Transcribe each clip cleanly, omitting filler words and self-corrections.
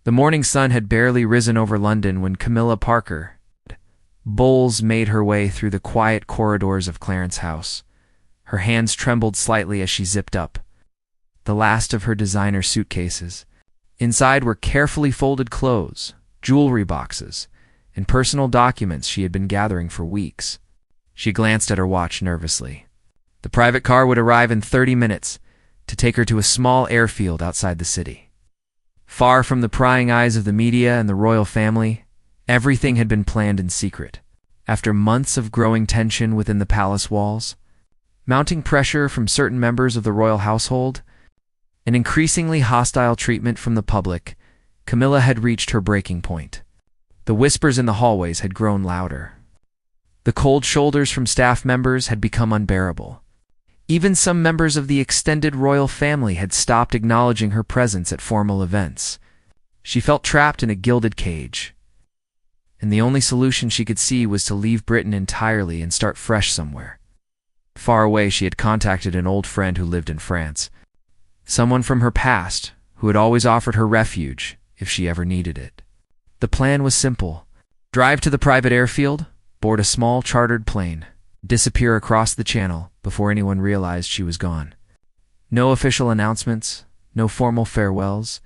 The morning sun had barely risen over London when Camilla Parker Bowles made her way through the quiet corridors of Clarence House. Her hands trembled slightly as she zipped up the last of her designer suitcases. Inside were carefully folded clothes, jewelry boxes, and personal documents she had been gathering for weeks. She glanced at her watch nervously. The private car would arrive in 30 minutes to take her to a small airfield outside the city. Far from the prying eyes of the media and the royal family, everything had been planned in secret. After months of growing tension within the palace walls, mounting pressure from certain members of the royal household, and increasingly hostile treatment from the public, Camilla had reached her breaking point. The whispers in the hallways had grown louder. The cold shoulders from staff members had become unbearable. Even some members of the extended royal family had stopped acknowledging her presence at formal events. She felt trapped in a gilded cage, and the only solution she could see was to leave Britain entirely and start fresh somewhere. Far away, she had contacted an old friend who lived in France, someone from her past who had always offered her refuge if she ever needed it. The plan was simple: drive to the private airfield, board a small chartered plane, disappear across the channel before anyone realized she was gone. No official announcements, no formal farewells,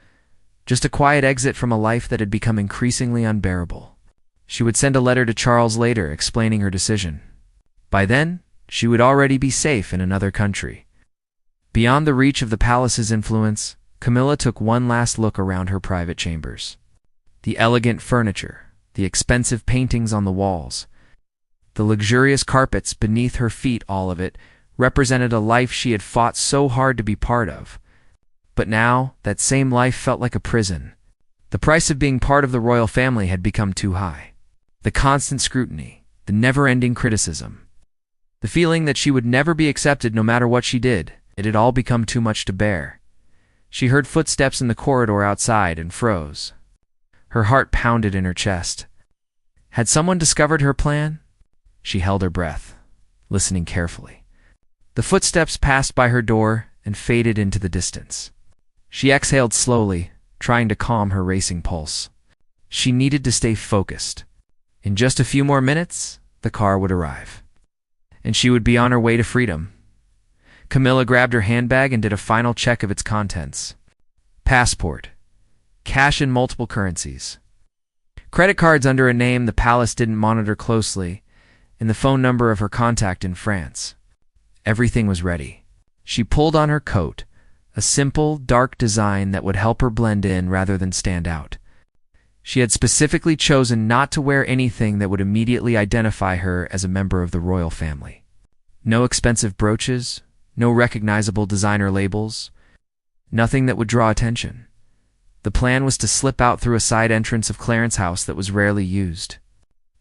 just a quiet exit from a life that had become increasingly unbearable. She would send a letter to Charles later explaining her decision. By then, she would already be safe in another country. Beyond the reach of the palace's influence, Camilla took one last look around her private chambers. The elegant furniture, the expensive paintings on the walls, the luxurious carpets beneath her feet, all of it represented a life she had fought so hard to be part of. But now, that same life felt like a prison. The price of being part of the royal family had become too high. The constant scrutiny, the never-ending criticism, the feeling that she would never be accepted no matter what she did, it had all become too much to bear. She heard footsteps in the corridor outside and froze. Her heart pounded in her chest. Had someone discovered her plan? She held her breath, listening carefully. The footsteps passed by her door and faded into the distance. She exhaled slowly, trying to calm her racing pulse. She needed to stay focused. In just a few more minutes, the car would arrive, and she would be on her way to freedom. Camilla grabbed her handbag and did a final check of its contents. Passport, cash in multiple currencies, credit cards under a name the palace didn't monitor closely, and the phone number of her contact in France. Everything was ready. She pulled on her coat, a simple, dark design that would help her blend in rather than stand out. She had specifically chosen not to wear anything that would immediately identify her as a member of the royal family. No expensive brooches, no recognizable designer labels, nothing that would draw attention. The plan was to slip out through a side entrance of Clarence House that was rarely used.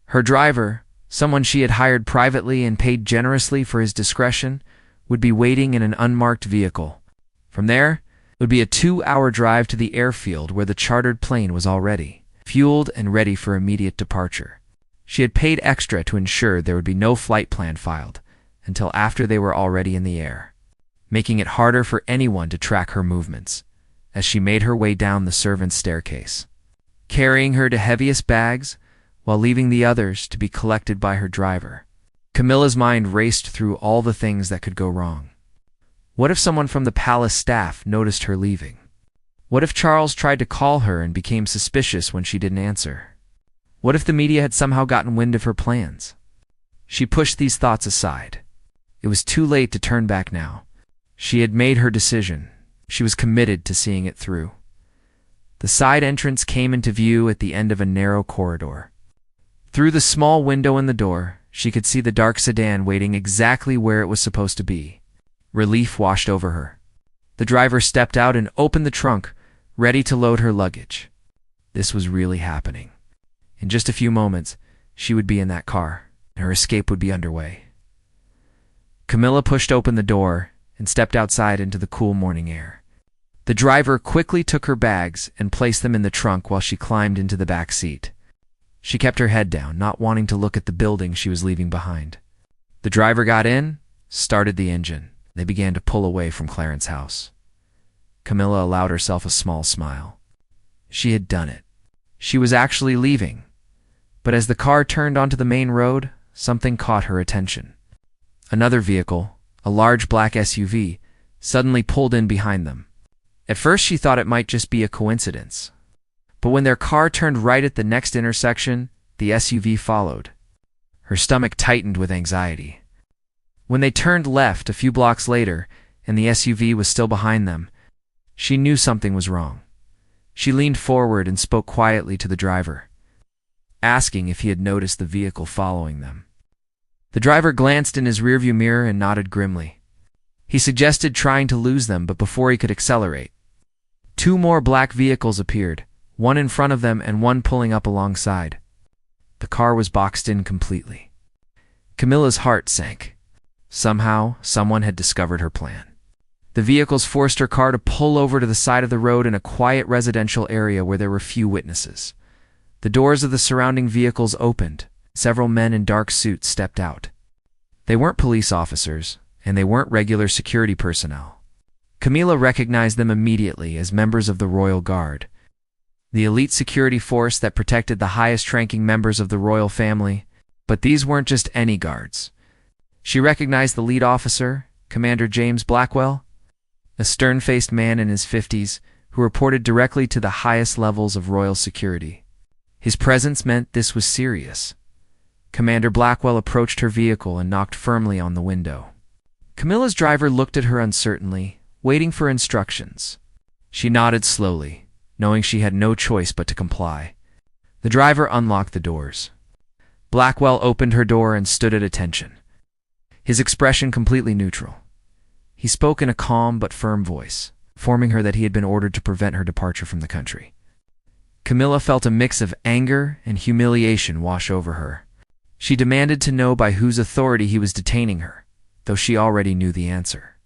Her driver, someone she had hired privately and paid generously for his discretion, would be waiting in an unmarked vehicle. From there, it would be a 2-hour drive to the airfield where the chartered plane was already fueled and ready for immediate departure. She had paid extra to ensure there would be no flight plan filed until after they were already in the air, making it harder for anyone to track her movements as she made her way down the servants' staircase, carrying her to heaviest bags while leaving the others to be collected by her driver. Camilla's mind raced through all the things that could go wrong. What if someone from the palace staff noticed her leaving? What if Charles tried to call her and became suspicious when she didn't answer? What if the media had somehow gotten wind of her plans? She pushed these thoughts aside. It was too late to turn back now. She had made her decision. She was committed to seeing it through. The side entrance came into view at the end of a narrow corridor. Through the small window in the door, she could see the dark sedan waiting exactly where it was supposed to be. Relief washed over her. The driver stepped out and opened the trunk, ready to load her luggage. This was really happening. In just a few moments, she would be in that car, and her escape would be underway. Camilla pushed open the door and stepped outside into the cool morning air. The driver quickly took her bags and placed them in the trunk while she climbed into the back seat. She kept her head down, not wanting to look at the building she was leaving behind. The driver got in, started the engine. They began to pull away from Clarence House. Camilla allowed herself a small smile. She had done it. She was actually leaving. But as the car turned onto the main road, something caught her attention. Another vehicle, a large black SUV, suddenly pulled in behind them. At first she thought it might just be a coincidence. But when their car turned right at the next intersection, the SUV followed. Her stomach tightened with anxiety. When they turned left a few blocks later, and the SUV was still behind them, she knew something was wrong. She leaned forward and spoke quietly to the driver, asking if he had noticed the vehicle following them. The driver glanced in his rearview mirror and nodded grimly. He suggested trying to lose them, but before he could accelerate, two more black vehicles appeared, one in front of them and one pulling up alongside. The car was boxed in completely. Camilla's heart sank. Somehow, someone had discovered her plan. The vehicles forced her car to pull over to the side of the road in a quiet residential area where there were few witnesses. The doors of the surrounding vehicles opened. Several men in dark suits stepped out. They weren't police officers, and they weren't regular security personnel. Camilla recognized them immediately as members of the Royal Guard, the elite security force that protected the highest-ranking members of the royal family. But these weren't just any guards. She recognized the lead officer, Commander James Blackwell, a stern-faced man in his 50s who reported directly to the highest levels of royal security. His presence meant this was serious. Commander Blackwell approached her vehicle and knocked firmly on the window. Camilla's driver looked at her uncertainly, waiting for instructions. She nodded slowly, knowing she had no choice but to comply. The driver unlocked the doors. Blackwell opened her door and stood at attention, his expression completely neutral. He spoke in a calm but firm voice, informing her that he had been ordered to prevent her departure from the country. Camilla felt a mix of anger and humiliation wash over her. She demanded to know by whose authority he was detaining her, though she already knew the answer.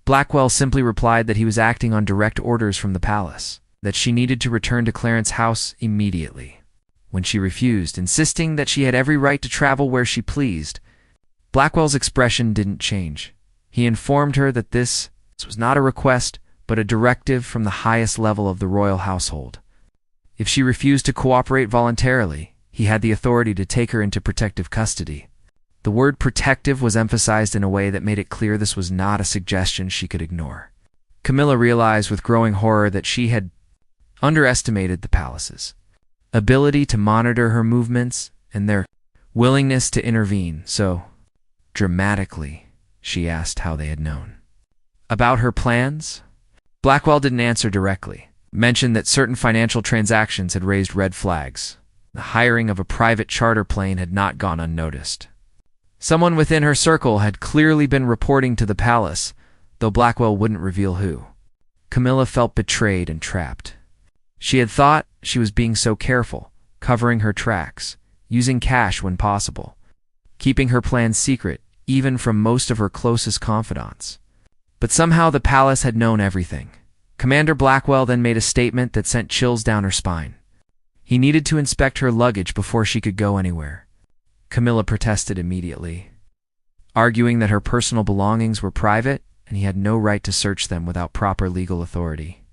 Blackwell simply replied that he was acting on direct orders from the palace, that she needed to return to Clarence House immediately. When she refused, insisting that she had every right to travel where she pleased, Blackwell's expression didn't change. He informed her that this was not a request, but a directive from the highest level of the royal household. If she refused to cooperate voluntarily, he had the authority to take her into protective custody. The word protective was emphasized in a way that made it clear this was not a suggestion she could ignore. Camilla realized with growing horror that she had underestimated the palace's ability to monitor her movements and their willingness to intervene so dramatically. She asked how they had known. About her plans? Blackwell didn't answer directly, mentioned that certain financial transactions had raised red flags. The hiring of a private charter plane had not gone unnoticed. Someone within her circle had clearly been reporting to the palace, though Blackwell wouldn't reveal who. Camilla felt betrayed and trapped. She had thought she was being so careful, covering her tracks, using cash when possible, keeping her plans secret even from most of her closest confidants. But somehow the palace had known everything. Commander Blackwell then made a statement that sent chills down her spine. He needed to inspect her luggage before she could go anywhere. Camilla protested immediately, arguing that her personal belongings were private and he had no right to search them without proper legal authority.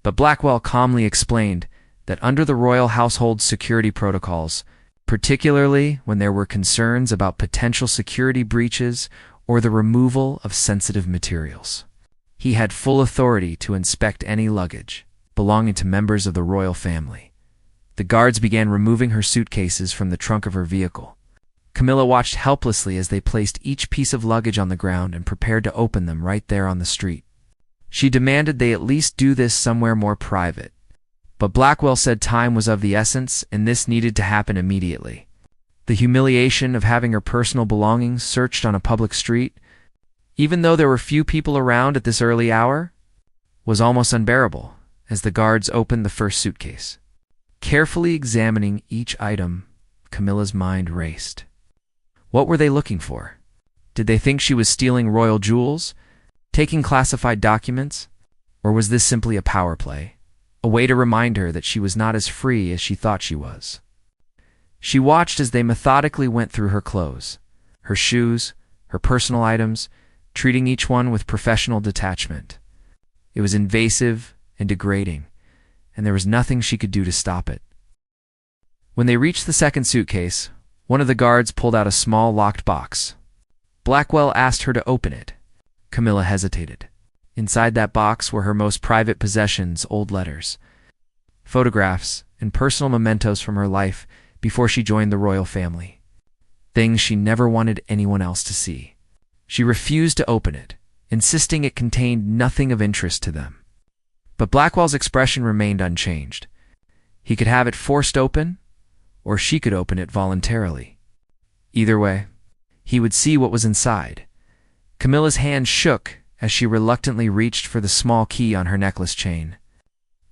But Blackwell calmly explained that under the royal household's security protocols, particularly when there were concerns about potential security breaches or the removal of sensitive materials, he had full authority to inspect any luggage belonging to members of the royal family. The guards began removing her suitcases from the trunk of her vehicle. Camilla watched helplessly as they placed each piece of luggage on the ground and prepared to open them right there on the street. She demanded they at least do this somewhere more private. But Blackwell said time was of the essence and this needed to happen immediately. The humiliation of having her personal belongings searched on a public street, even though there were few people around at this early hour, was almost unbearable as the guards opened the first suitcase. Carefully examining each item, Camilla's mind raced. What were they looking for? Did they think she was stealing royal jewels, taking classified documents, or was this simply a power play? A way to remind her that she was not as free as she thought she was. She watched as they methodically went through her clothes, her shoes, her personal items, treating each one with professional detachment. It was invasive and degrading, and there was nothing she could do to stop it. When they reached the second suitcase, one of the guards pulled out a small locked box. Blackwell asked her to open it. Camilla hesitated. Inside that box were her most private possessions, old letters, photographs, and personal mementos from her life before she joined the royal family. Things she never wanted anyone else to see. She refused to open it, insisting it contained nothing of interest to them. But Blackwell's expression remained unchanged. He could have it forced open, or she could open it voluntarily. Either way, he would see what was inside. Camilla's hand shook as she reluctantly reached for the small key on her necklace chain.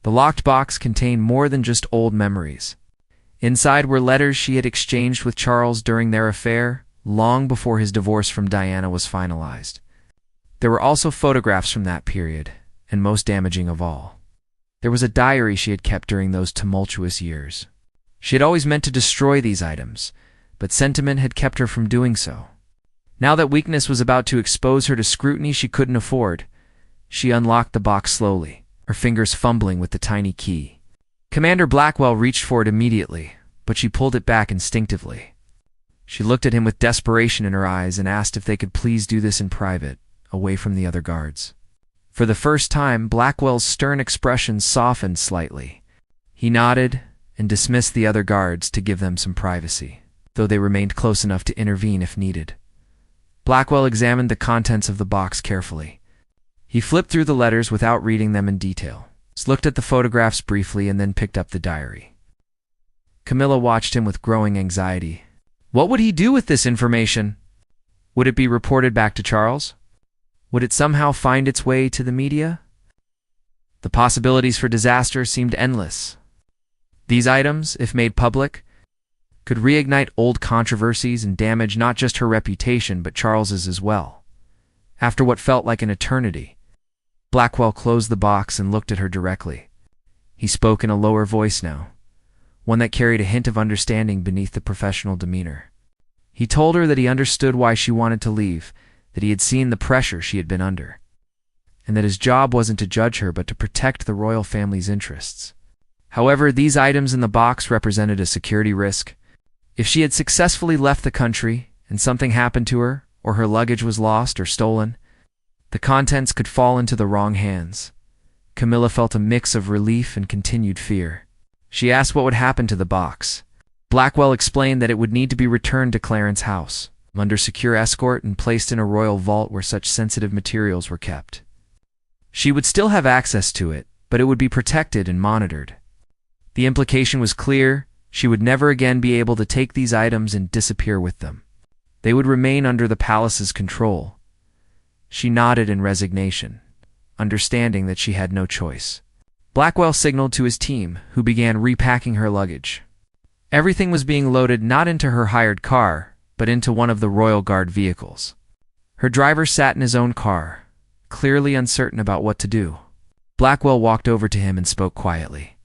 The locked box contained more than just old memories. Inside were letters she had exchanged with Charles during their affair, long before his divorce from Diana was finalized. There were also photographs from that period, and most damaging of all, there was a diary she had kept during those tumultuous years. She had always meant to destroy these items, but sentiment had kept her from doing so. Now that weakness was about to expose her to scrutiny she couldn't afford, she unlocked the box slowly, her fingers fumbling with the tiny key. Commander Blackwell reached for it immediately, but she pulled it back instinctively. She looked at him with desperation in her eyes and asked if they could please do this in private, away from the other guards. For the first time, Blackwell's stern expression softened slightly. He nodded and dismissed the other guards to give them some privacy, though they remained close enough to intervene if needed. Blackwell examined the contents of the box carefully. He flipped through the letters without reading them in detail, looked at the photographs briefly, and then picked up the diary. Camilla watched him with growing anxiety. What would he do with this information? Would it be reported back to Charles? Would it somehow find its way to the media? The possibilities for disaster seemed endless. These items, if made public, could reignite old controversies and damage not just her reputation but Charles's as well. After what felt like an eternity, Blackwell closed the box and looked at her directly. He spoke in a lower voice now, one that carried a hint of understanding beneath the professional demeanor. He told her that he understood why she wanted to leave, that he had seen the pressure she had been under, and that his job wasn't to judge her but to protect the royal family's interests. However, these items in the box represented a security risk. If she had successfully left the country and something happened to her, or her luggage was lost or stolen, the contents could fall into the wrong hands. Camilla felt a mix of relief and continued fear. She asked what would happen to the box. Blackwell explained that it would need to be returned to Clarence House, under secure escort and placed in a royal vault where such sensitive materials were kept. She would still have access to it, but it would be protected and monitored. The implication was clear. She would never again be able to take these items and disappear with them. They would remain under the palace's control. She nodded in resignation, understanding that she had no choice. Blackwell signaled to his team, who began repacking her luggage. Everything was being loaded not into her hired car, but into one of the Royal Guard vehicles. Her driver sat in his own car, clearly uncertain about what to do. Blackwell walked over to him and spoke quietly.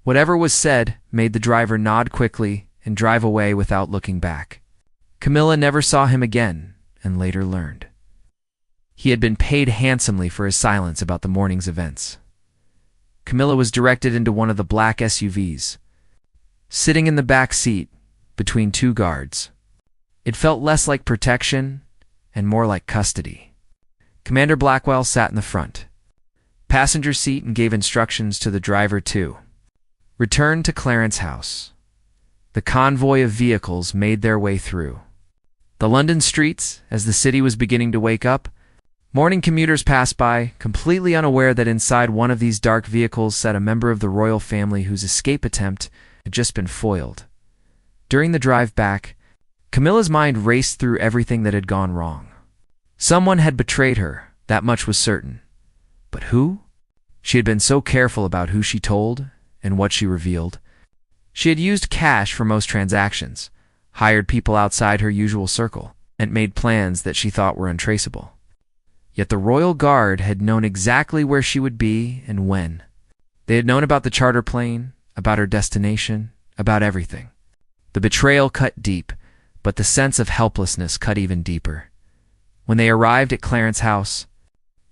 Whatever was said made the driver nod quickly and drive away without looking back. Camilla never saw him again, and later learned he had been paid handsomely for his silence about the morning's events. Camilla was directed into one of the black SUVs, sitting in the back seat between two guards. It felt less like protection and more like custody. Commander Blackwell sat in the front passenger seat and gave instructions to the driver to return to Clarence House. The convoy of vehicles made their way through the London streets as the city was beginning to wake up. Morning commuters passed by, completely unaware that inside one of these dark vehicles sat a member of the royal family whose escape attempt had just been foiled. During the drive back, Camilla's mind raced through everything that had gone wrong. Someone had betrayed her, that much was certain. But who? She had been so careful about who she told and what she revealed. She had used cash for most transactions, hired people outside her usual circle, and made plans that she thought were untraceable. Yet the Royal Guard had known exactly where she would be and when. They had known about the charter plane, about her destination, about everything. The betrayal cut deep, but the sense of helplessness cut even deeper. When they arrived at Clarence House,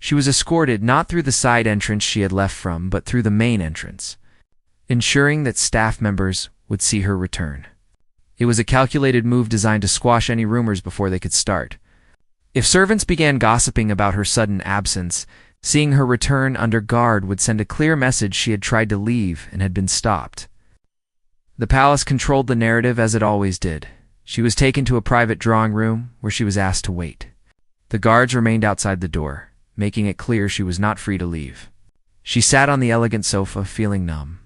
she was escorted not through the side entrance she had left from, but through the main entrance. ensuring that staff members would see her return. It was a calculated move designed to squash any rumors before they could start. If servants began gossiping about her sudden absence, seeing her return under guard would send a clear message she had tried to leave and had been stopped. The palace controlled the narrative as it always did. She was taken to a private drawing room where she was asked to wait. The guards remained outside the door, making it clear she was not free to leave. She sat on the elegant sofa, feeling numb.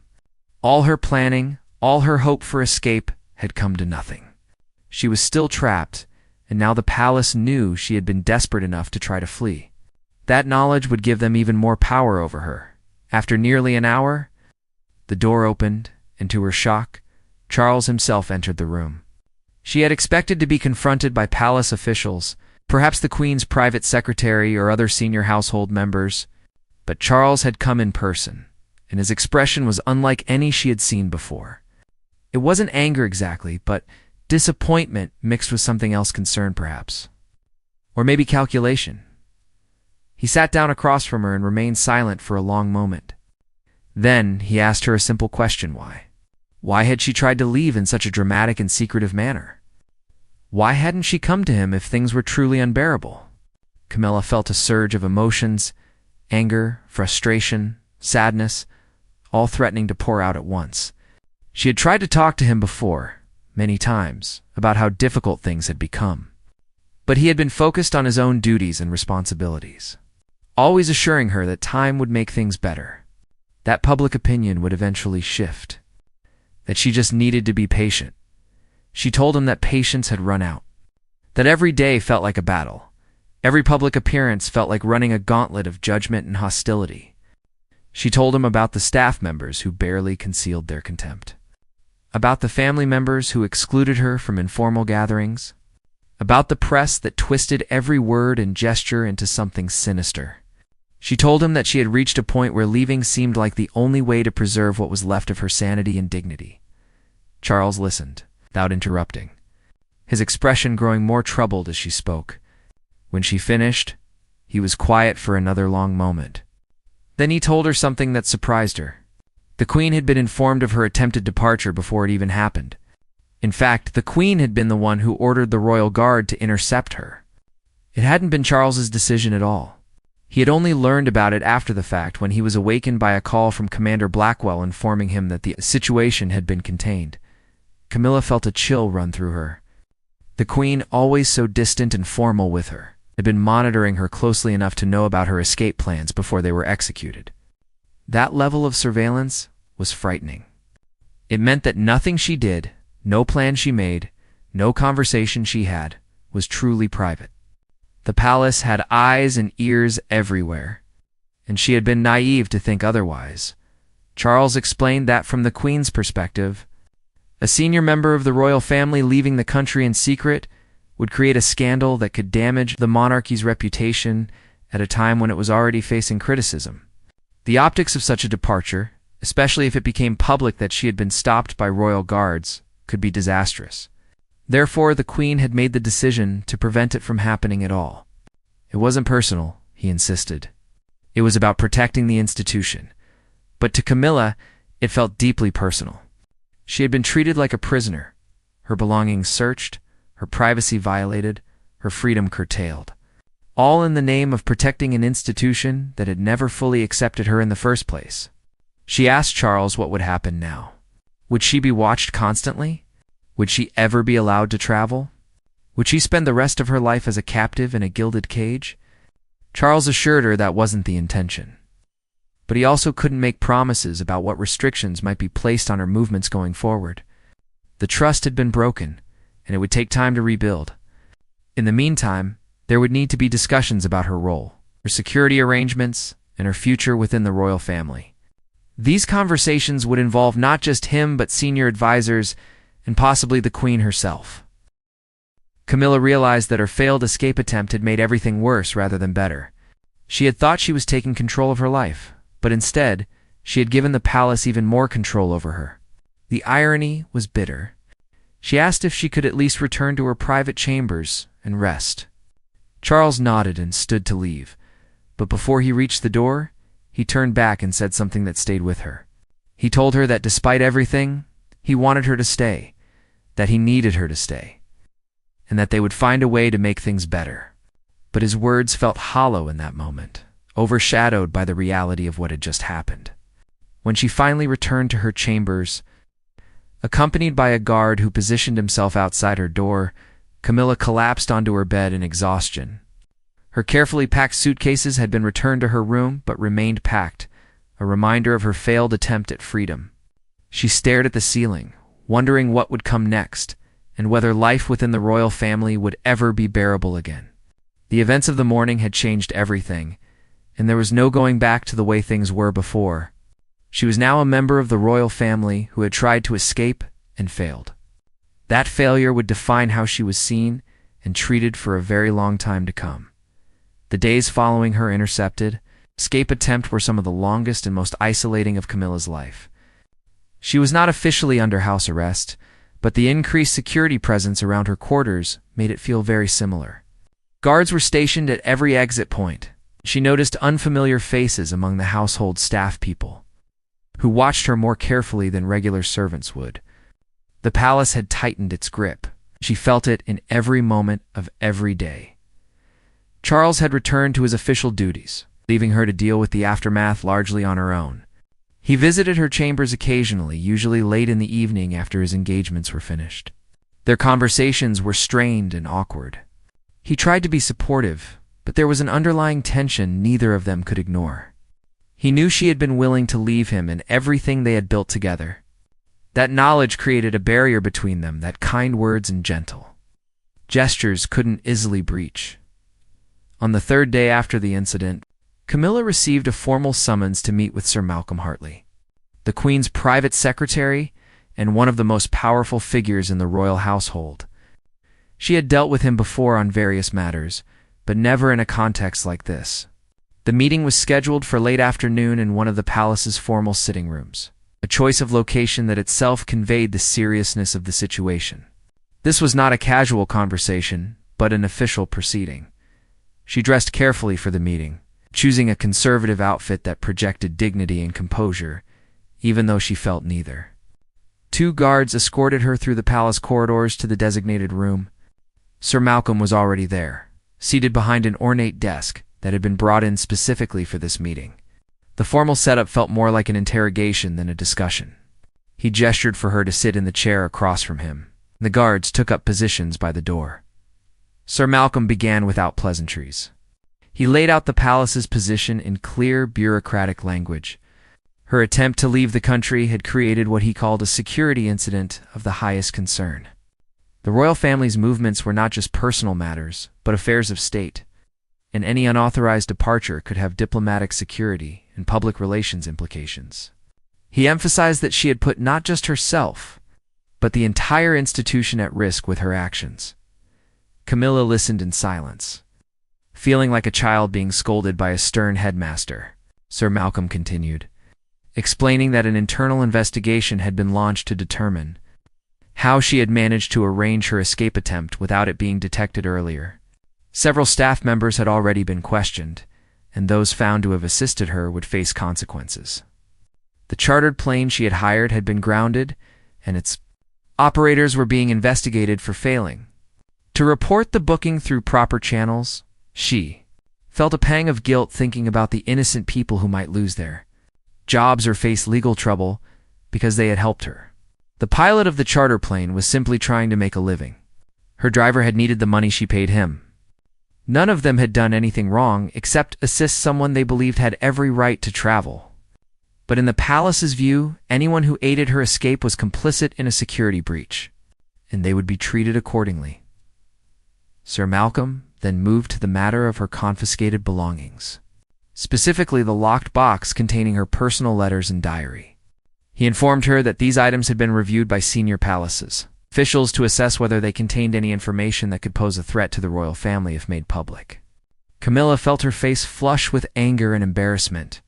All her planning, all her hope for escape had come to nothing. She was still trapped, and now the palace knew she had been desperate enough to try to flee. That knowledge would give them even more power over her. After nearly an hour, the door opened, and to her shock, Charles himself entered the room. She had expected to be confronted by palace officials, perhaps the Queen's private secretary or other senior household members, but Charles had come in person, and his expression was unlike any she had seen before. It wasn't anger exactly, but disappointment mixed with something else, concern perhaps. Or maybe calculation. He sat down across from her and remained silent for a long moment. Then he asked her a simple question: why? Why had she tried to leave in such a dramatic and secretive manner? Why hadn't she come to him if things were truly unbearable? Camilla felt a surge of emotions, anger, frustration, sadness, all threatening to pour out at once. She had tried to talk to him before, many times, about how difficult things had become. But he had been focused on his own duties and responsibilities, always assuring her that time would make things better, that public opinion would eventually shift, that she just needed to be patient. She told him that patience had run out, that every day felt like a battle. Every public appearance felt like running a gauntlet of judgment and hostility. She told him about the staff members who barely concealed their contempt, about the family members who excluded her from informal gatherings, about the press that twisted every word and gesture into something sinister. She told him that she had reached a point where leaving seemed like the only way to preserve what was left of her sanity and dignity. Charles listened, without interrupting, his expression growing more troubled as she spoke. When she finished, he was quiet for another long moment. Then he told her something that surprised her. The Queen had been informed of her attempted departure before it even happened. In fact, the Queen had been the one who ordered the royal guard to intercept her. It hadn't been Charles's decision at all. He had only learned about it after the fact, when he was awakened by a call from Commander Blackwell informing him that the situation had been contained. Camilla felt a chill run through her. The Queen, always so distant and formal with her, had been monitoring her closely enough to know about her escape plans before they were executed. That level of surveillance was frightening. It meant that nothing she did, no plan she made, no conversation she had, was truly private. The palace had eyes and ears everywhere, and she had been naive to think otherwise. Charles explained that from the Queen's perspective, a senior member of the royal family leaving the country in secret would create a scandal that could damage the monarchy's reputation at a time when it was already facing criticism. The optics of such a departure, especially if it became public that she had been stopped by royal guards, could be disastrous. Therefore, the Queen had made the decision to prevent it from happening at all. It wasn't personal, he insisted. It was about protecting the institution. But to Camilla, it felt deeply personal. She had been treated like a prisoner, her belongings searched, her privacy violated, her freedom curtailed, all in the name of protecting an institution that had never fully accepted her in the first place. She asked Charles what would happen now. Would she be watched constantly? Would she ever be allowed to travel? Would she spend the rest of her life as a captive in a gilded cage? Charles assured her that wasn't the intention. But he also couldn't make promises about what restrictions might be placed on her movements going forward. The trust had been broken, and it would take time to rebuild. In the meantime, there would need to be discussions about her role, her security arrangements, and her future within the royal family. These conversations would involve not just him but senior advisors and possibly the Queen herself. Camilla realized that her failed escape attempt had made everything worse rather than better. She had thought she was taking control of her life, but instead, she had given the palace even more control over her. The irony was bitter. She asked if she could at least return to her private chambers and rest. Charles nodded and stood to leave, but before he reached the door, he turned back and said something that stayed with her. He told her that despite everything, he wanted her to stay, that he needed her to stay, and that they would find a way to make things better. But his words felt hollow in that moment, overshadowed by the reality of what had just happened. When she finally returned to her chambers, accompanied by a guard who positioned himself outside her door, Camilla collapsed onto her bed in exhaustion. Her carefully packed suitcases had been returned to her room but remained packed, a reminder of her failed attempt at freedom. She stared at the ceiling, wondering what would come next, and whether life within the royal family would ever be bearable again. The events of the morning had changed everything, and there was no going back to the way things were before. She was now a member of the royal family who had tried to escape and failed. That failure would define how she was seen and treated for a very long time to come. The days following her intercepted escape attempt were some of the longest and most isolating of Camilla's life. She was not officially under house arrest, but the increased security presence around her quarters made it feel very similar. Guards were stationed at every exit point. She noticed unfamiliar faces among the household staff people, who watched her more carefully than regular servants would. The palace had tightened its grip. She felt it in every moment of every day. Charles had returned to his official duties, leaving her to deal with the aftermath largely on her own. He visited her chambers occasionally, usually late in the evening after his engagements were finished. Their conversations were strained and awkward. He tried to be supportive, but there was an underlying tension neither of them could ignore. He knew she had been willing to leave him and everything they had built together. That knowledge created a barrier between them that kind words and gentle gestures couldn't easily breach. On the third day after the incident, Camilla received a formal summons to meet with Sir Malcolm Hartley, the Queen's private secretary and one of the most powerful figures in the royal household. She had dealt with him before on various matters, but never in a context like this. The meeting was scheduled for late afternoon in one of the palace's formal sitting rooms, a choice of location that itself conveyed the seriousness of the situation. This was not a casual conversation, but an official proceeding. She dressed carefully for the meeting, choosing a conservative outfit that projected dignity and composure, even though she felt neither. 2 guards escorted her through the palace corridors to the designated room. Sir Malcolm was already there, seated behind an ornate desk that had been brought in specifically for this meeting. The formal setup felt more like an interrogation than a discussion. He gestured for her to sit in the chair across from him. The guards took up positions by the door. Sir Malcolm began without pleasantries. He laid out the palace's position in clear, bureaucratic language. Her attempt to leave the country had created what he called a security incident of the highest concern. The royal family's movements were not just personal matters, but affairs of state, and any unauthorized departure could have diplomatic security and public relations implications. He emphasized that she had put not just herself, but the entire institution at risk with her actions. Camilla listened in silence, feeling like a child being scolded by a stern headmaster. Sir Malcolm continued, explaining that an internal investigation had been launched to determine how she had managed to arrange her escape attempt without it being detected earlier. Several staff members had already been questioned, and those found to have assisted her would face consequences. The chartered plane she had hired had been grounded, and its operators were being investigated for failing to report the booking through proper channels. She felt a pang of guilt thinking about the innocent people who might lose their jobs or face legal trouble because they had helped her. The pilot of the charter plane was simply trying to make a living. Her driver had needed the money she paid him. None of them had done anything wrong except assist someone they believed had every right to travel. But in the palace's view, anyone who aided her escape was complicit in a security breach, and they would be treated accordingly. Sir Malcolm then moved to the matter of her confiscated belongings, specifically the locked box containing her personal letters and diary. He informed her that these items had been reviewed by senior palaces officials to assess whether they contained any information that could pose a threat to the royal family if made public. Camilla felt her face flush with anger and embarrassment.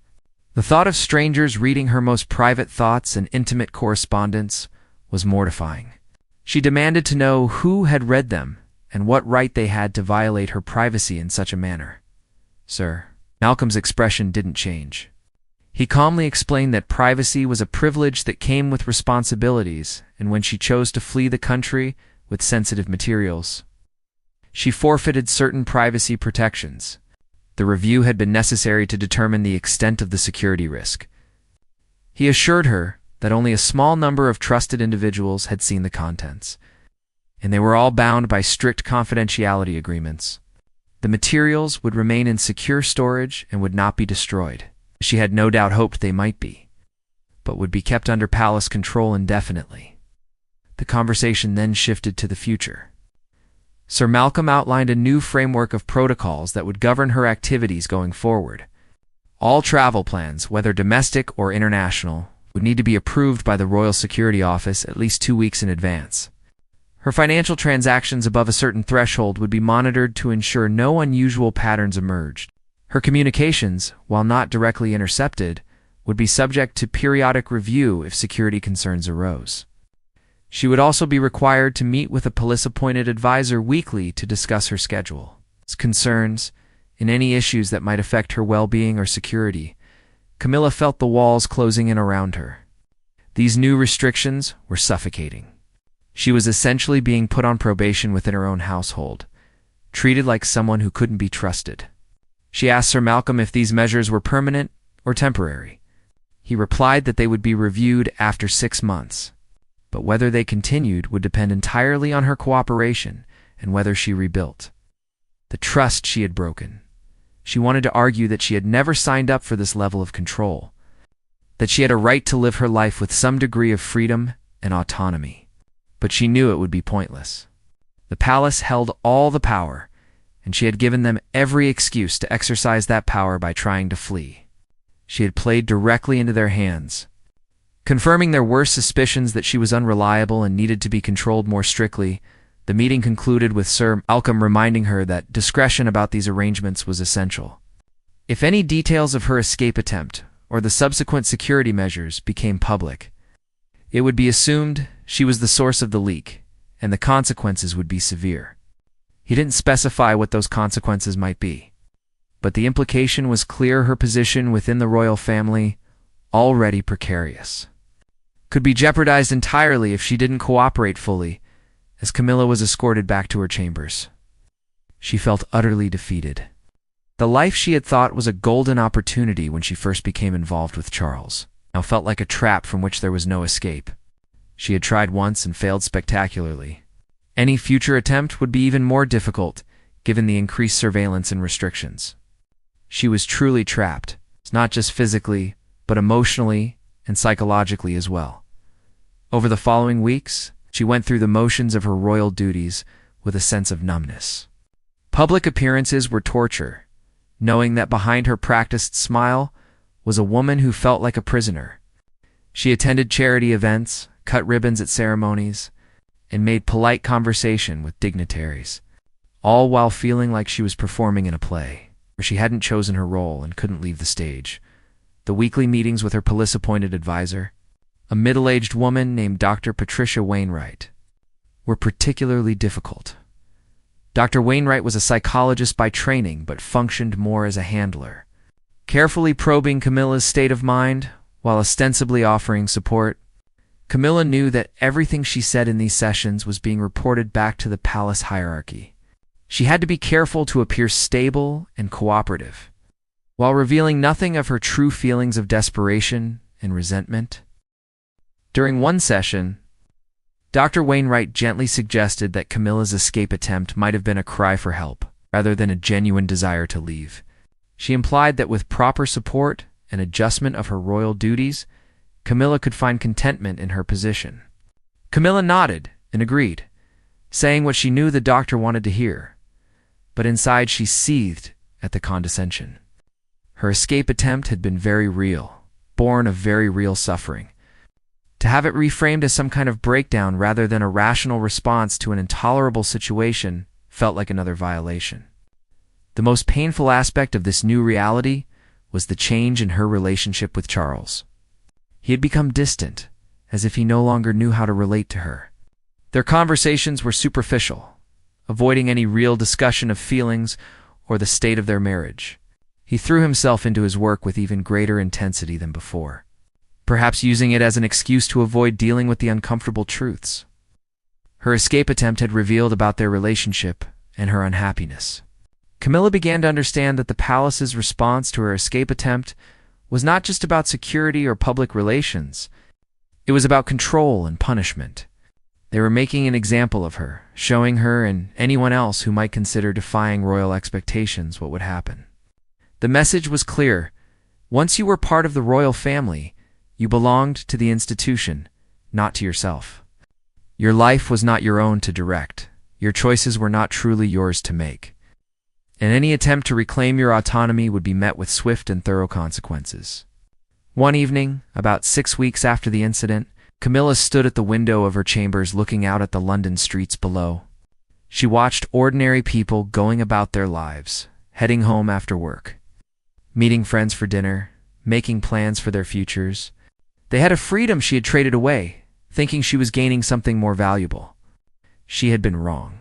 The thought of strangers reading her most private thoughts and intimate correspondence was mortifying. She demanded to know who had read them and what right they had to violate her privacy in such a manner. Sir Malcolm's expression didn't change. He calmly explained that privacy was a privilege that came with responsibilities, and when she chose to flee the country with sensitive materials, she forfeited certain privacy protections. The review had been necessary to determine the extent of the security risk. He assured her that only a small number of trusted individuals had seen the contents, and they were all bound by strict confidentiality agreements. The materials would remain in secure storage and would not be destroyed. She had no doubt hoped they might be, but would be kept under palace control indefinitely. The conversation then shifted to the future. Sir Malcolm outlined a new framework of protocols that would govern her activities going forward. All travel plans, whether domestic or international, would need to be approved by the Royal Security Office at least 2 weeks in advance. Her financial transactions above a certain threshold would be monitored to ensure no unusual patterns emerged. Her communications, while not directly intercepted, would be subject to periodic review if security concerns arose. She would also be required to meet with a police-appointed advisor weekly to discuss her schedule, concerns, and any issues that might affect her well-being or security. Camilla felt the walls closing in around her. These new restrictions were suffocating. She was essentially being put on probation within her own household, treated like someone who couldn't be trusted. She asked Sir Malcolm if these measures were permanent or temporary. He replied that they would be reviewed after 6 months, but whether they continued would depend entirely on her cooperation and whether she rebuilt the trust she had broken. She wanted to argue that she had never signed up for this level of control, that she had a right to live her life with some degree of freedom and autonomy. But she knew it would be pointless. The palace held all the power, and she had given them every excuse to exercise that power by trying to flee. She had played directly into their hands, confirming their worst suspicions that she was unreliable and needed to be controlled more strictly. The meeting concluded with Sir Malcolm reminding her that discretion about these arrangements was essential. If any details of her escape attempt or the subsequent security measures became public, it would be assumed she was the source of the leak, and the consequences would be severe. He didn't specify what those consequences might be, but the implication was clear: her position within the royal family, already precarious, could be jeopardized entirely if she didn't cooperate fully. As Camilla was escorted back to her chambers, she felt utterly defeated. The life she had thought was a golden opportunity when she first became involved with Charles now felt like a trap from which there was no escape. She had tried once and failed spectacularly. Any future attempt would be even more difficult, given the increased surveillance and restrictions. She was truly trapped, not just physically, but emotionally and psychologically as well. Over the following weeks, she went through the motions of her royal duties with a sense of numbness. Public appearances were torture, knowing that behind her practiced smile was a woman who felt like a prisoner. She attended charity events, cut ribbons at ceremonies, and made polite conversation with dignitaries, all while feeling like she was performing in a play, where she hadn't chosen her role and couldn't leave the stage. The weekly meetings with her police-appointed advisor, a middle-aged woman named Dr. Patricia Wainwright, were particularly difficult. Dr. Wainwright was a psychologist by training, but functioned more as a handler, carefully probing Camilla's state of mind while ostensibly offering support. Camilla knew that everything she said in these sessions was being reported back to the palace hierarchy. She had to be careful to appear stable and cooperative, while revealing nothing of her true feelings of desperation and resentment. During one session, Dr. Wainwright gently suggested that Camilla's escape attempt might have been a cry for help, rather than a genuine desire to leave. She implied that with proper support and adjustment of her royal duties, Camilla could find contentment in her position. Camilla nodded and agreed, saying what she knew the doctor wanted to hear, but inside she seethed at the condescension. Her escape attempt had been very real, born of very real suffering. To have it reframed as some kind of breakdown rather than a rational response to an intolerable situation felt like another violation. The most painful aspect of this new reality was the change in her relationship with Charles. He had become distant, as if he no longer knew how to relate to her. Their conversations were superficial, avoiding any real discussion of feelings or the state of their marriage. He threw himself into his work with even greater intensity than before, perhaps using it as an excuse to avoid dealing with the uncomfortable truths her escape attempt had revealed about their relationship and her unhappiness. Camilla began to understand that the palace's response to her escape attempt was not just about security or public relations. It was about control and punishment. They were making an example of her, showing her and anyone else who might consider defying royal expectations what would happen. The message was clear. Once you were part of the royal family, you belonged to the institution, not to yourself. Your life was not your own to direct. Your choices were not truly yours to make. And any attempt to reclaim your autonomy would be met with swift and thorough consequences. One evening, about 6 weeks after the incident, Camilla stood at the window of her chambers looking out at the London streets below. She watched ordinary people going about their lives, heading home after work, meeting friends for dinner, making plans for their futures. They had a freedom she had traded away, thinking she was gaining something more valuable. She had been wrong.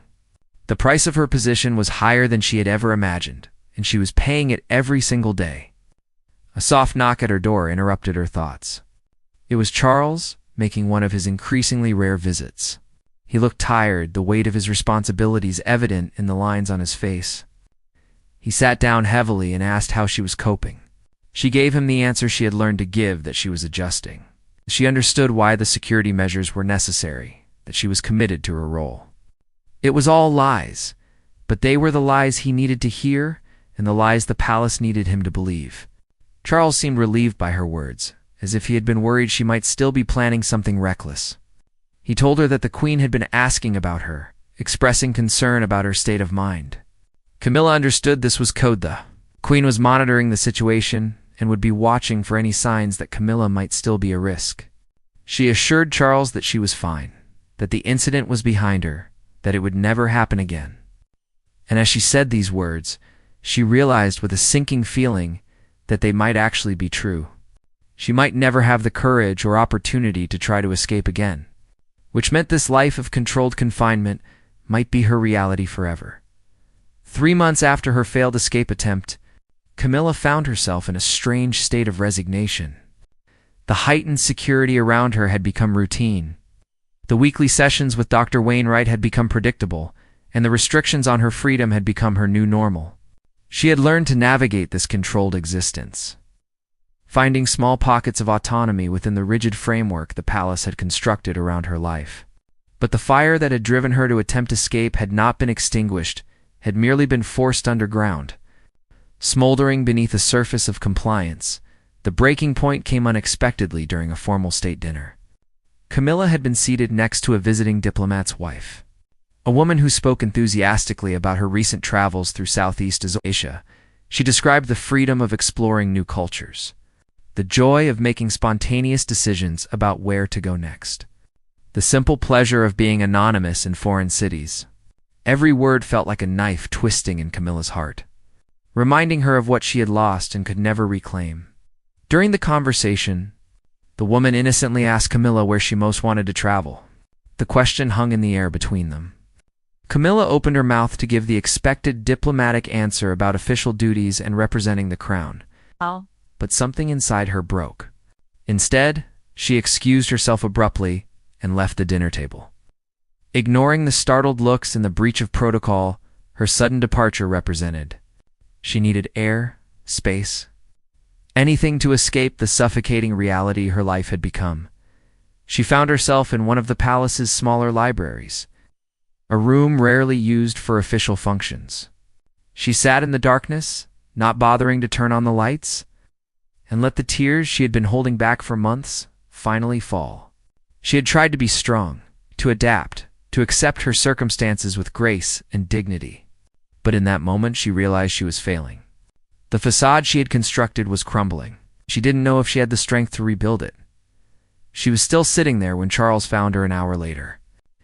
The price of her position was higher than she had ever imagined, and she was paying it every single day. A soft knock at her door interrupted her thoughts. It was Charles, making one of his increasingly rare visits. He looked tired, the weight of his responsibilities evident in the lines on his face. He sat down heavily and asked how she was coping. She gave him the answer she had learned to give, that she was adjusting. She understood why the security measures were necessary, that she was committed to her role. It was all lies, but they were the lies he needed to hear and the lies the palace needed him to believe. Charles seemed relieved by her words, as if he had been worried she might still be planning something reckless. He told her that the Queen had been asking about her, expressing concern about her state of mind. Camilla understood this was code. The Queen was monitoring the situation and would be watching for any signs that Camilla might still be a risk. She assured Charles that she was fine, that the incident was behind her, that it would never happen again. And as she said these words, she realized with a sinking feeling that they might actually be true. She might never have the courage or opportunity to try to escape again, which meant this life of controlled confinement might be her reality forever. 3 months after her failed escape attempt, Camilla found herself in a strange state of resignation. The heightened security around her had become routine. The weekly sessions with Dr. Wainwright had become predictable, and the restrictions on her freedom had become her new normal. She had learned to navigate this controlled existence, finding small pockets of autonomy within the rigid framework the palace had constructed around her life. But the fire that had driven her to attempt escape had not been extinguished, had merely been forced underground. Smoldering beneath a surface of compliance, the breaking point came unexpectedly during a formal state dinner. Camilla had been seated next to a visiting diplomat's wife, a woman who spoke enthusiastically about her recent travels through Southeast Asia. She described the freedom of exploring new cultures, the joy of making spontaneous decisions about where to go next, the simple pleasure of being anonymous in foreign cities. Every word felt like a knife twisting in Camilla's heart, reminding her of what she had lost and could never reclaim. During the conversation, the woman innocently asked Camilla where she most wanted to travel. The question hung in the air between them. Camilla opened her mouth to give the expected diplomatic answer about official duties and representing the crown. But something inside her broke. Instead, she excused herself abruptly and left the dinner table. Ignoring the startled looks and the breach of protocol her sudden departure represented, she needed air, space, anything to escape the suffocating reality her life had become. She found herself in one of the palace's smaller libraries, a room rarely used for official functions. She sat in the darkness, not bothering to turn on the lights, and let the tears she had been holding back for months finally fall. She had tried to be strong, to adapt, to accept her circumstances with grace and dignity. But in that moment she realized she was failing. The facade she had constructed was crumbling. She didn't know if she had the strength to rebuild it. She was still sitting there when Charles found her an hour later.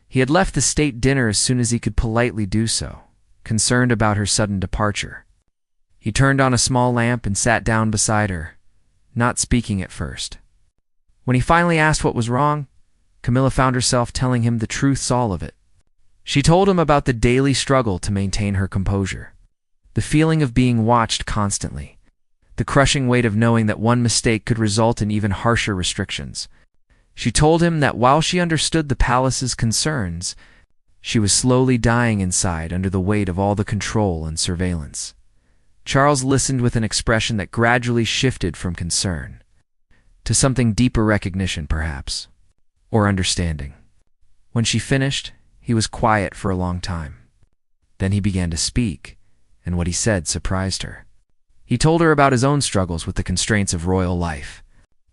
He had left the state dinner as soon as he could politely do so, concerned about her sudden departure. He turned on a small lamp and sat down beside her, not speaking at first. When he finally asked what was wrong, Camilla found herself telling him the truths, all of it. She told him about the daily struggle to maintain her composure, the feeling of being watched constantly, the crushing weight of knowing that one mistake could result in even harsher restrictions. She told him that while she understood the palace's concerns, she was slowly dying inside under the weight of all the control and surveillance. Charles listened with an expression that gradually shifted from concern to something deeper, recognition perhaps, or understanding. When she finished, he was quiet for a long time. Then he began to speak, and what he said surprised her. He told her about his own struggles with the constraints of royal life,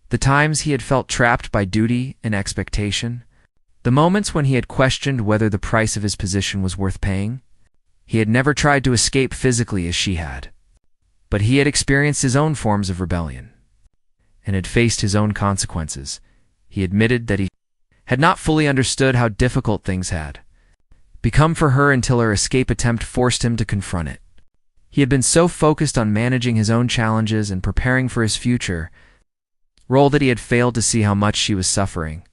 the times he had felt trapped by duty and expectation, the moments when he had questioned whether the price of his position was worth paying. He had never tried to escape physically as she had, but he had experienced his own forms of rebellion and had faced his own consequences. He admitted that he had not fully understood how difficult things had become for her until her escape attempt forced him to confront it. He had been so focused on managing his own challenges and preparing for his future role that he had failed to see how much she was suffering.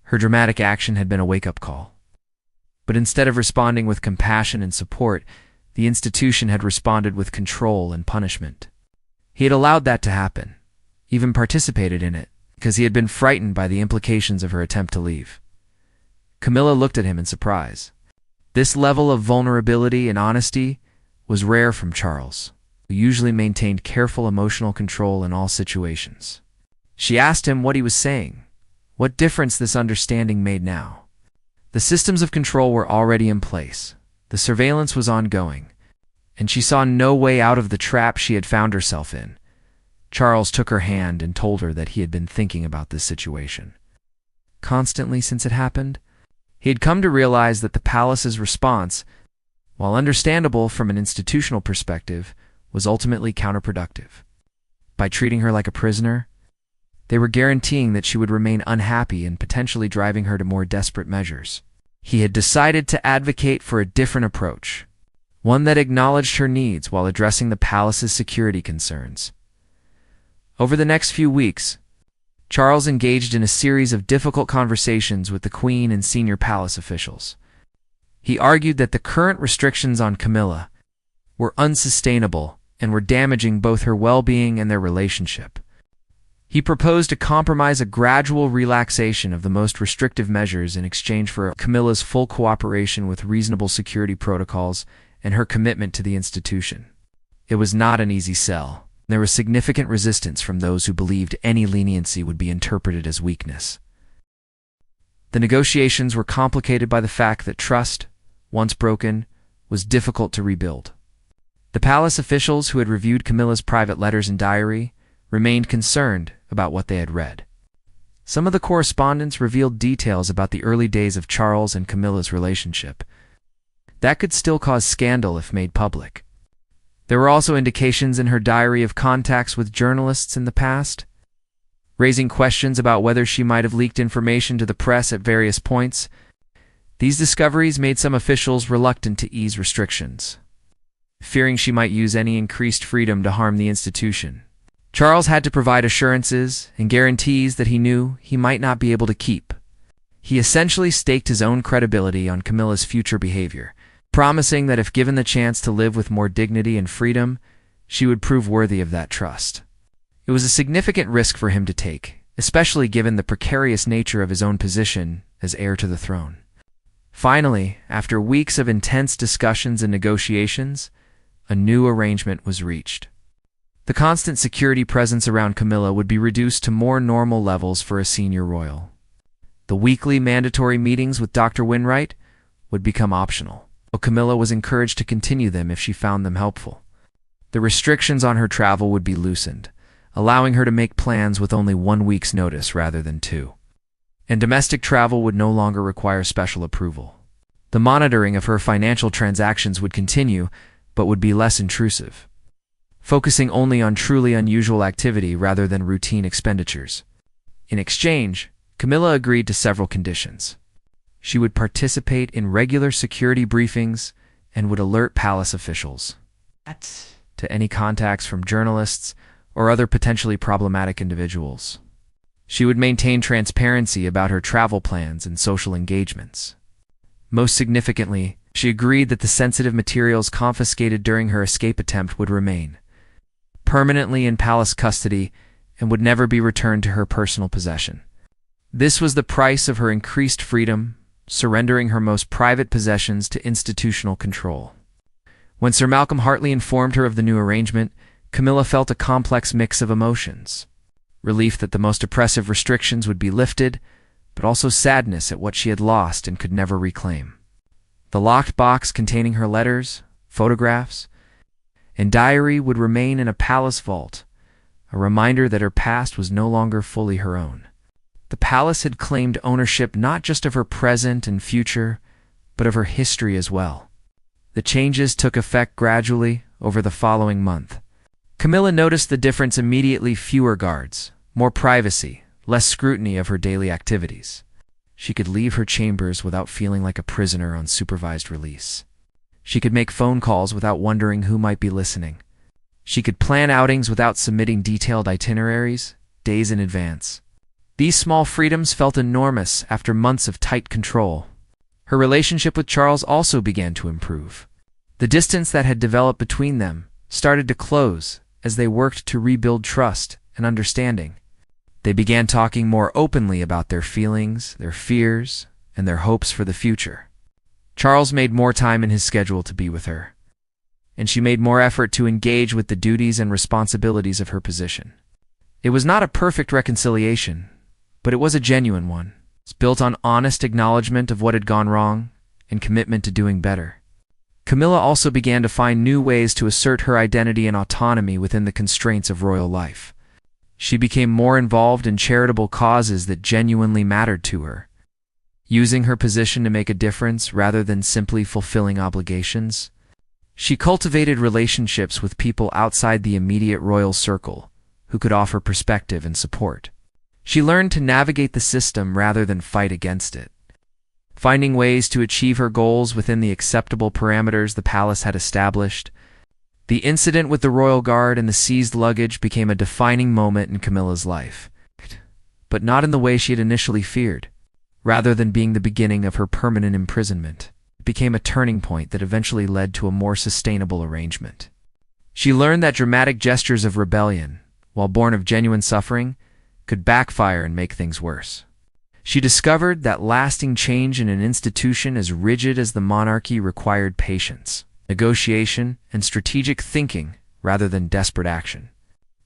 Her dramatic action had been a wake-up call. But instead of responding with compassion and support, the institution had responded with control and punishment. He had allowed that to happen, even participated in it, because he had been frightened by the implications of her attempt to leave. Camilla looked at him in surprise. This level of vulnerability and honesty was rare from Charles, who usually maintained careful emotional control in all situations. She asked him what he was saying, what difference this understanding made now. The systems of control were already in place, the surveillance was ongoing, and she saw no way out of the trap she had found herself in. Charles took her hand and told her that he had been thinking about this situation constantly since it happened. He had come to realize that the palace's response, while understandable from an institutional perspective, was ultimately counterproductive. By treating her like a prisoner, they were guaranteeing that she would remain unhappy and potentially driving her to more desperate measures. He had decided to advocate for a different approach, one that acknowledged her needs while addressing the palace's security concerns. Over the next few weeks, Charles engaged in a series of difficult conversations with the Queen and senior palace officials. He argued that the current restrictions on Camilla were unsustainable and were damaging both her well-being and their relationship. He proposed to compromise a gradual relaxation of the most restrictive measures in exchange for Camilla's full cooperation with reasonable security protocols and her commitment to the institution. It was not an easy sell. There was significant resistance from those who believed any leniency would be interpreted as weakness. The negotiations were complicated by the fact that trust, once broken, was difficult to rebuild. The palace officials who had reviewed Camilla's private letters and diary remained concerned about what they had read. Some of the correspondence revealed details about the early days of Charles and Camilla's relationship that could still cause scandal if made public. There were also indications in her diary of contacts with journalists in the past, raising questions about whether she might have leaked information to the press at various points. These discoveries made some officials reluctant to ease restrictions, fearing she might use any increased freedom to harm the institution. Charles had to provide assurances and guarantees that he knew he might not be able to keep. He essentially staked his own credibility on Camilla's future behavior, promising that if given the chance to live with more dignity and freedom, she would prove worthy of that trust. It was a significant risk for him to take, especially given the precarious nature of his own position as heir to the throne. Finally, after weeks of intense discussions and negotiations, a new arrangement was reached. The constant security presence around Camilla would be reduced to more normal levels for a senior royal. The weekly mandatory meetings with Dr. Winwright would become optional, but Camilla was encouraged to continue them if she found them helpful. The restrictions on her travel would be loosened, allowing her to make plans with only 1 week's notice rather than 2. And domestic travel would no longer require special approval. The monitoring of her financial transactions would continue, but would be less intrusive, focusing only on truly unusual activity rather than routine expenditures. In exchange, Camilla agreed to several conditions. She would participate in regular security briefings and would alert palace officials to any contacts from journalists or other potentially problematic individuals. She would maintain transparency about her travel plans and social engagements. Most significantly, she agreed that the sensitive materials confiscated during her escape attempt would remain. permanently in palace custody, and would never be returned to her personal possession. This was the price of her increased freedom, surrendering her most private possessions to institutional control. When Sir Malcolm Hartley informed her of the new arrangement, Camilla felt a complex mix of emotions. Relief that the most oppressive restrictions would be lifted, but also sadness at what she had lost and could never reclaim. The locked box containing her letters, photographs, and diary would remain in a palace vault, a reminder that her past was no longer fully her own. The palace had claimed ownership not just of her present and future, but of her history as well. The changes took effect gradually over the following month. Camilla noticed the difference immediately: fewer guards, more privacy, less scrutiny of her daily activities. She could leave her chambers without feeling like a prisoner on supervised release. She could make phone calls without wondering who might be listening. She could plan outings without submitting detailed itineraries, days in advance. These small freedoms felt enormous after months of tight control. Her relationship with Charles also began to improve. The distance that had developed between them started to close as they worked to rebuild trust and understanding. They began talking more openly about their feelings, their fears, and their hopes for the future. Charles made more time in his schedule to be with her, and she made more effort to engage with the duties and responsibilities of her position. It was not a perfect reconciliation, but it was a genuine one. It's built on honest acknowledgement of what had gone wrong and commitment to doing better. Camilla also began to find new ways to assert her identity and autonomy within the constraints of royal life. She became more involved in charitable causes that genuinely mattered to her, using her position to make a difference rather than simply fulfilling obligations. She cultivated relationships with people outside the immediate royal circle who could offer perspective and support. She learned to navigate the system rather than fight against it, finding ways to achieve her goals within the acceptable parameters the palace had established. The incident with the royal guard and the seized luggage became a defining moment in Camilla's life, but not in the way she had initially feared. Rather than being the beginning of her permanent imprisonment, it became a turning point that eventually led to a more sustainable arrangement. She learned that dramatic gestures of rebellion, while born of genuine suffering, could backfire and make things worse. She discovered that lasting change in an institution as rigid as the monarchy required patience, negotiation, and strategic thinking rather than desperate action.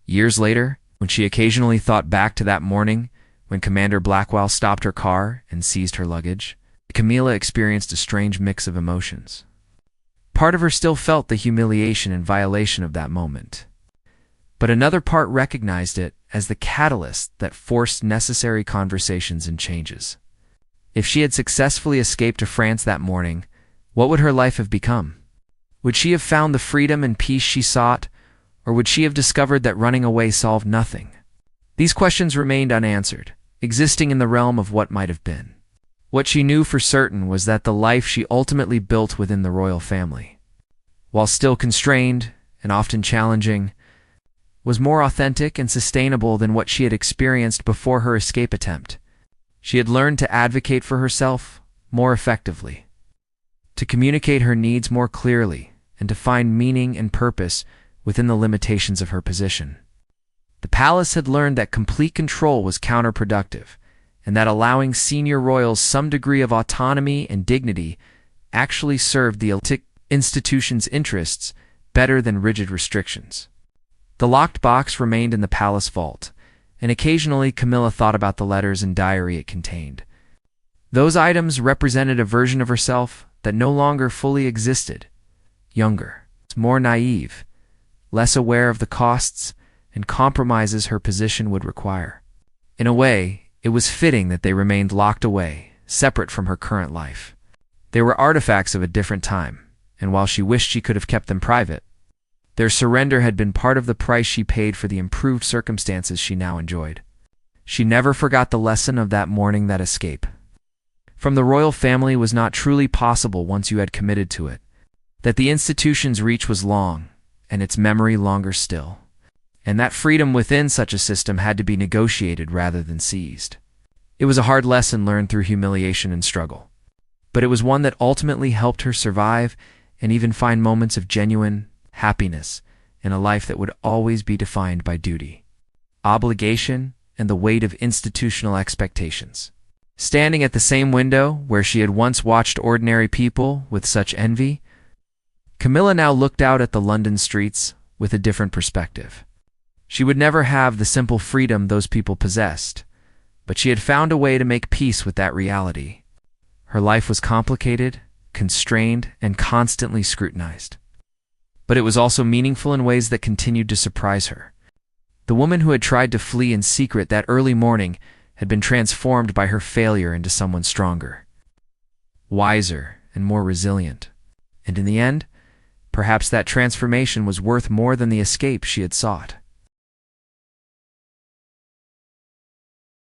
Years later, when she occasionally thought back to that morning when Commander Blackwell stopped her car and seized her luggage, Camilla experienced a strange mix of emotions. Part of her still felt the humiliation and violation of that moment, but another part recognized it as the catalyst that forced necessary conversations and changes. If she had successfully escaped to France that morning, what would her life have become? Would she have found the freedom and peace she sought, or would she have discovered that running away solved nothing? These questions remained unanswered, existing in the realm of what might have been. What she knew for certain was that the life she ultimately built within the royal family, while still constrained and often challenging, was more authentic and sustainable than what she had experienced before her escape attempt. She had learned to advocate for herself more effectively, to communicate her needs more clearly, and to find meaning and purpose within the limitations of her position. The palace had learned that complete control was counterproductive, and that allowing senior royals some degree of autonomy and dignity actually served the institution's interests better than rigid restrictions. The locked box remained in the palace vault, and occasionally Camilla thought about the letters and diary it contained. Those items represented a version of herself that no longer fully existed, younger, more naive, less aware of the costs and compromises her position would require. In a way, it was fitting that they remained locked away, separate from her current life. They were artifacts of a different time, and while she wished she could have kept them private, their surrender had been part of the price she paid for the improved circumstances she now enjoyed. She never forgot the lesson of that morning, that escape from the royal family was not truly possible once you had committed to it, that the institution's reach was long, and its memory longer still, and that freedom within such a system had to be negotiated rather than seized. It was a hard lesson learned through humiliation and struggle, but it was one that ultimately helped her survive and even find moments of genuine happiness in a life that would always be defined by duty, obligation, and the weight of institutional expectations. Standing at the same window where she had once watched ordinary people with such envy, Camilla now looked out at the London streets with a different perspective. She would never have the simple freedom those people possessed, but she had found a way to make peace with that reality. Her life was complicated, constrained, and constantly scrutinized. But it was also meaningful in ways that continued to surprise her. The woman who had tried to flee in secret that early morning had been transformed by her failure into someone stronger, wiser, and more resilient. And in the end, perhaps that transformation was worth more than the escape she had sought.